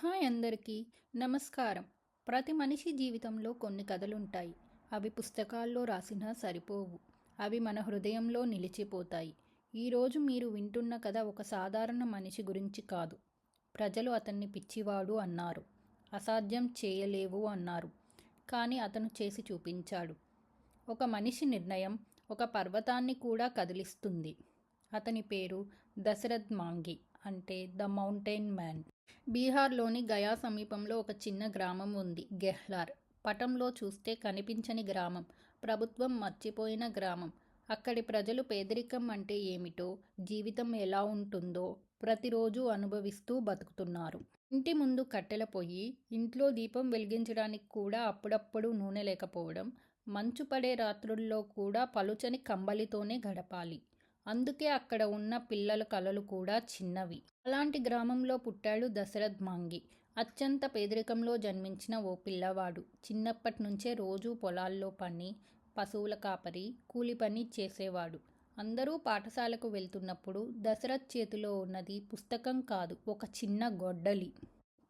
Hi అందరికీ నమస్కారం. ప్రతి మనిషి జీవితంలో కొన్ని కథలుంటాయి. అవి పుస్తకాల్లో రాసినా సరిపోవు. అవి మన హృదయంలో నిలిచిపోతాయి. ఈరోజు మీరు వింటున్న కథ ఒక సాధారణ మనిషి గురించి కాదు. ప్రజలు అతన్ని పిచ్చివాడు అన్నారు. అసాధ్యం చేయలేవు అన్నారు. కానీ అతను చేసి చూపించాడు. ఒక మనిషి నిర్ణయం ఒక పర్వతాన్ని కూడా కదిలిస్తుంది. అతని పేరు దశరథ్ మాంగి, అంటే ద మౌంటైన్ మ్యాన్. బీహార్లోని గయా సమీపంలో ఒక చిన్న గ్రామం ఉంది, గెహ్లార్. పటంలో చూస్తే కనిపించని గ్రామం, ప్రభుత్వం మర్చిపోయిన గ్రామం. అక్కడి ప్రజలు పేదరికం అంటే ఏమిటో, జీవితం ఎలా ఉంటుందో ప్రతిరోజు అనుభవిస్తూ బతుకుతున్నారు. ఇంటి ముందు కట్టెల పొయ్యి, ఇంట్లో దీపం వెలిగించడానికి కూడా అప్పుడప్పుడు నూనె లేకపోవడం, మంచు పడే రాత్రుల్లో కూడా పలుచని కంబలితోనే గడపాలి. అందుకే అక్కడ ఉన్న పిల్లల కలలు కూడా చిన్నవి. అలాంటి గ్రామంలో పుట్టాడు దశరథ్ మాంగి. అత్యంత పేదరికంలో జన్మించిన ఓ పిల్లవాడు. చిన్నప్పటి నుంచే రోజూ పొలాల్లో పని, పశువుల కాపరి, కూలి పని చేసేవాడు. అందరూ పాఠశాలకు వెళ్తున్నప్పుడు దశరథ్ చేతిలో ఉన్నది పుస్తకం కాదు, ఒక చిన్న గొడ్డలి.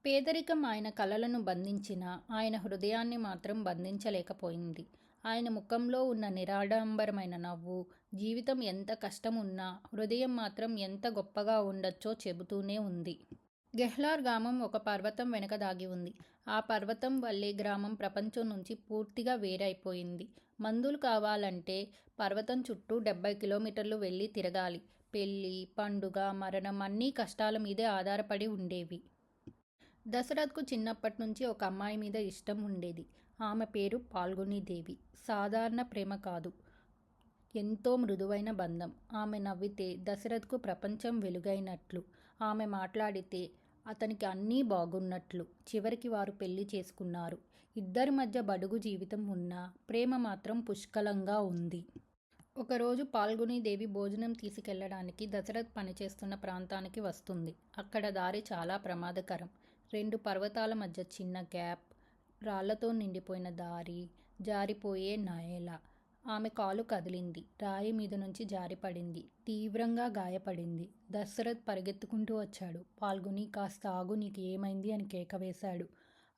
పేదరికం ఆయన కలలను బంధించినా ఆయన హృదయాన్ని మాత్రం బంధించలేకపోయింది. ఆయన ముఖంలో ఉన్న నిరాడంబరమైన నవ్వు, జీవితం ఎంత కష్టం ఉన్నా హృదయం మాత్రం ఎంత గొప్పగా ఉండొచ్చో చెబుతూనే ఉంది. గెహ్లార్ గ్రామం ఒక పర్వతం వెనక దాగి ఉంది. ఆ పర్వతం వల్లే గ్రామం ప్రపంచం నుంచి పూర్తిగా వేరైపోయింది. మందులు కావాలంటే పర్వతం చుట్టూ 70 కిలోమీటర్లు వెళ్ళి తిరగాలి. పెళ్ళి, పండుగ, మరణం అన్నీ కష్టాల మీదే ఆధారపడి ఉండేవి. దశరథ్కు చిన్నప్పటి నుంచి ఒక అమ్మాయి మీద ఇష్టం ఉండేది. ఆమె పేరు పాల్గుణీదేవి. సాధారణ ప్రేమ కాదు, ఎంతో మృదువైన బంధం. ఆమె నవ్వితే దశరథ్కు ప్రపంచం వెలుగైనట్లు, ఆమె మాట్లాడితే అతనికి అన్నీ బాగున్నట్లు. చివరికి వారు పెళ్లి చేసుకున్నారు. ఇద్దరి మధ్య బడుగు జీవితం ఉన్నా ప్రేమ మాత్రం పుష్కలంగా ఉంది. ఒకరోజు పాల్గుణీదేవి భోజనం తీసుకెళ్లడానికి దశరథ్ పనిచేస్తున్న ప్రాంతానికి వస్తుంది. అక్కడ దారి చాలా ప్రమాదకరం. 2 పర్వతాల మధ్య చిన్న గ్యాప్, రాళ్లతో నిండిపోయిన దారి, జారిపోయే నేల. ఆమె కాలు కదిలింది, రాయి మీద నుంచి జారిపడింది, తీవ్రంగా గాయపడింది. దశరథ్ పరిగెత్తుకుంటూ వచ్చాడు. పాల్గుని, కాస్త ఆగు, నీకు ఏమైంది అని కేక వేశాడు.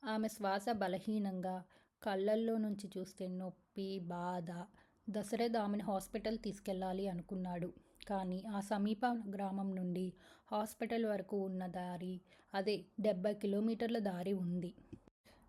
ఆమె శ్వాస బలహీనంగా, కళ్ళల్లో నుంచి చూస్తే నొప్పి, బాధ. దశరథ్ ఆమెను హాస్పిటల్ తీసుకెళ్లాలి అనుకున్నాడు. కానీ ఆ సమీప గ్రామం నుండి హాస్పిటల్ వరకు ఉన్న దారి అదే 70 కిలోమీటర్ల దారి ఉంది.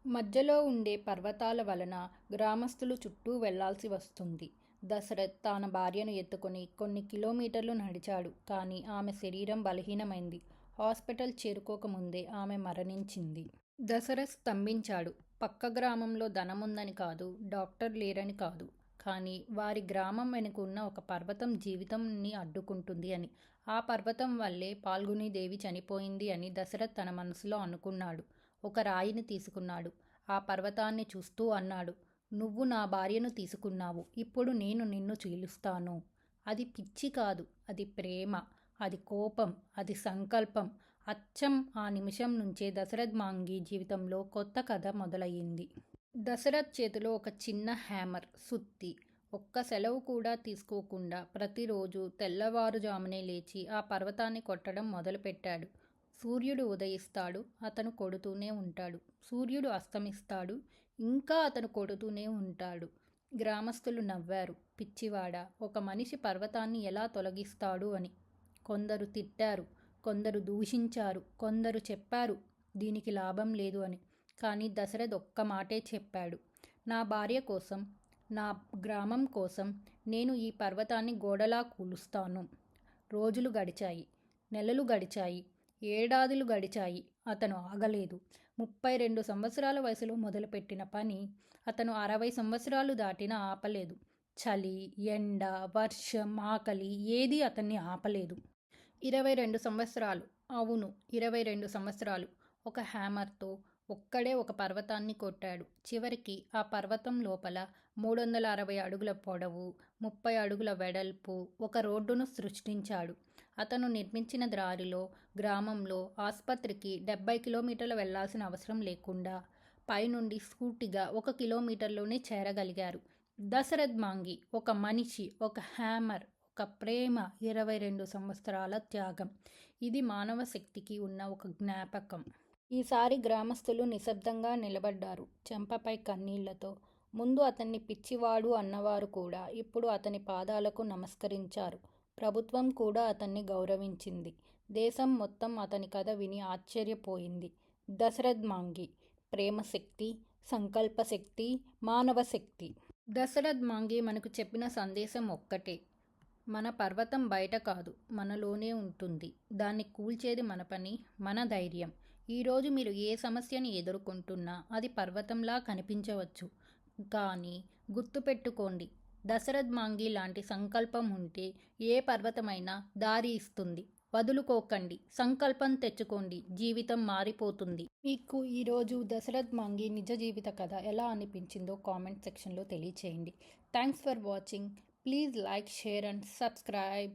మధ్యలో ఉండే పర్వతాల వలన గ్రామస్తులు చుట్టూ వెళ్లాల్సి వస్తుంది. దశరథ్ తన భార్యను ఎత్తుకొని కొన్ని కిలోమీటర్లు నడిచాడు. కానీ ఆమె శరీరం బలహీనమైంది. హాస్పిటల్ చేరుకోకముందే ఆమె మరణించింది. దశరథ్ స్తంభించాడు. పక్క గ్రామంలో ధనముందని కాదు, డాక్టర్ లేరని కాదు, కానీ వారి గ్రామం వెనుక ఉన్న ఒక పర్వతం జీవితంని అడ్డుకుంటుంది అని. ఆ పర్వతం వల్లే పాల్గుణీదేవి చనిపోయింది అని దశరథ్ తన మనసులో అనుకున్నాడు. ఒక రాయిని తీసుకున్నాడు. ఆ పర్వతాన్ని చూస్తూ అన్నాడు, నువ్వు నా భార్యను తీసుకున్నావు, ఇప్పుడు నేను నిన్ను చీలుస్తాను. అది పిచ్చి కాదు, అది ప్రేమ, అది కోపం, అది సంకల్పం. అచ్చం ఆ నిమిషం నుంచే దశరథ్ మాంగి జీవితంలో కొత్త కథ మొదలయ్యింది. దశరథ్ చేతిలో ఒక చిన్న హ్యామర్, సుత్తి. ఒక్క సెలవు కూడా తీసుకోకుండా ప్రతిరోజు తెల్లవారుజామునే లేచి ఆ పర్వతాన్ని కొట్టడం మొదలుపెట్టాడు. సూర్యుడు ఉదయిస్తాడు, అతను కొడుతూనే ఉంటాడు. సూర్యుడు అస్తమిస్తాడు, ఇంకా అతను కొడుతూనే ఉంటాడు. గ్రామస్తులు నవ్వారు. పిచ్చివాడా, ఒక మనిషి పర్వతాన్ని ఎలా తొలగిస్తాడు అని. కొందరు తిట్టారు, కొందరు దూషించారు, కొందరు చెప్పారు దీనికి లాభం లేదు అని. కానీ దశరథ్ ఒక్క మాటే చెప్పాడు, నా భార్య కోసం, నా గ్రామం కోసం నేను ఈ పర్వతాన్ని గోడలా కూలుస్తాను. రోజులు గడిచాయి, నెలలు గడిచాయి, ఏడాదులు గడిచాయి. అతను ఆగలేదు. 32 సంవత్సరాల వయసులో మొదలుపెట్టిన పని అతను 60 సంవత్సరాలు దాటినా ఆపలేదు. చలి, ఎండ, వర్షం, ఆకలి ఏదీ అతన్ని ఆపలేదు. 22 సంవత్సరాలు, అవును 22 సంవత్సరాలు. ఒక హ్యామర్తో ఒక్కడే ఒక పర్వతాన్ని కొట్టాడు. చివరికి ఆ పర్వతం లోపల 360 అడుగుల పొడవు, 30 అడుగుల వెడల్పు ఒక రోడ్డును సృష్టించాడు. అతను నిర్మించిన దారిలో గ్రామంలో ఆస్పత్రికి 70 కిలోమీటర్లు వెళ్లాల్సిన అవసరం లేకుండా పైనుండి సూటిగా 1 కిలోమీటర్లోనే చేరగలిగారు. దశరథ్ మాంగి ఒక మనిషి, ఒక హ్యామర్, ఒక ప్రేమ, 22 సంవత్సరాల త్యాగం. ఇది మానవ శక్తికి ఉన్న ఒక జ్ఞాపకం. ఈసారి గ్రామస్తులు నిశ్శబ్దంగా నిలబడ్డారు, చెంపపై కన్నీళ్లతో. ముందు అతన్ని పిచ్చివాడు అన్నవారు కూడా ఇప్పుడు అతని పాదాలకు నమస్కరించారు. ప్రభుత్వం కూడా అతన్ని గౌరవించింది. దేశం మొత్తం అతని కథ విని ఆశ్చర్యపోయింది. దశరథ్ మాంగి ప్రేమశక్తి, సంకల్పశక్తి, మానవశక్తి. దశరథ్ మాంగి మనకు చెప్పిన సందేశం ఒక్కటే: మన పర్వతం బయట కాదు, మనలోనే ఉంటుంది. దాన్ని కూల్చేది మన పని, మన ధైర్యం. ఈరోజు మీరు ఏ సమస్యని ఎదుర్కొంటున్నా అది పర్వతంలా కనిపించవచ్చు, కానీ గుర్తుపెట్టుకోండి, దశరథ్ మాంగి లాంటి సంకల్పం ఉంటే ఏ పర్వతమైనా దారి ఇస్తుంది. వదులుకోకండి, సంకల్పం తెచ్చుకోండి, జీవితం మారిపోతుంది. మీకు ఈరోజు దశరథ్ మాంగి నిజ జీవిత కథ ఎలా అనిపించిందో కామెంట్ సెక్షన్లో తెలియచేయండి. Thanks for watching. Please like, share and subscribe.